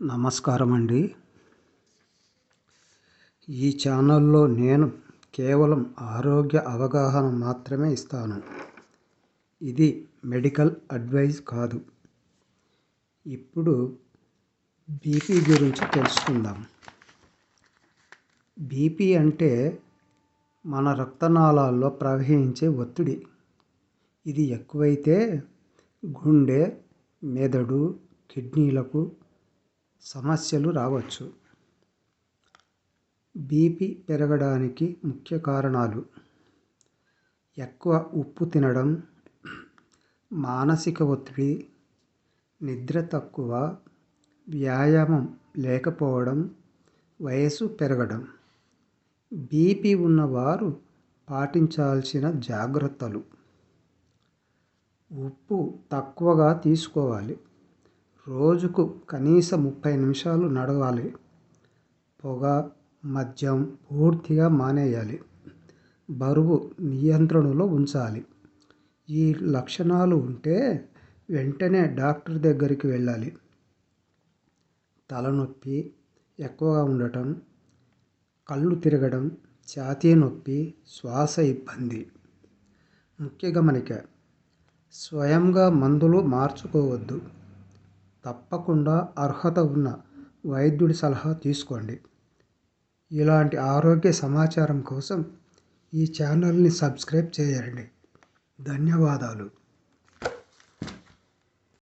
నమస్కారం అండి. ఈ ఛానల్లో నేను కేవలం ఆరోగ్య అవగాహన మాత్రమే ఇస్తాను. ఇది మెడికల్ అడ్వైస్ కాదు. ఇప్పుడు బీపీ గురించి తెలుసుకుందాం. బీపీ అంటే మన రక్తనాళాల్లో ప్రవహించే ఒత్తిడి. ఇది ఎక్కువైతే గుండె, మెదడు, కిడ్నీలకు సమస్యలు రావచ్చు. బీపీ పెరగడానికి ముఖ్య కారణాలు: ఎక్కువ ఉప్పు తినడం, మానసిక ఒత్తిడి, నిద్ర తక్కువ, వ్యాయామం లేకపోవడం, వయసు పెరగడం. బీపీ ఉన్నవారు పాటించాల్సిన జాగ్రత్తలు: ఉప్పు తక్కువగా తీసుకోవాలి. రోజుకు కనీసం 30 నిమిషాలు నడవాలి. పొగ, మద్యం పూర్తిగా మానేయాలి. బరువు నియంత్రణలో ఉంచాలి. ఈ లక్షణాలు ఉంటే వెంటనే డాక్టర్ దగ్గరికి వెళ్ళాలి. తలనొప్పి ఎక్కువగా ఉండటం, కళ్ళు తిరగడం, ఛాతీ నొప్పి, శ్వాస ఇబ్బంది. ముఖ్య గమనిక: స్వయంగా మందులు మార్చుకోవద్దు. తప్పకుండా అర్హత ఉన్న వైద్యుడి సలహా తీసుకోండి. ఇలాంటి ఆరోగ్య సమాచారం కోసం ఈ ఛానల్ని సబ్స్క్రైబ్ చేయండి. ధన్యవాదాలు.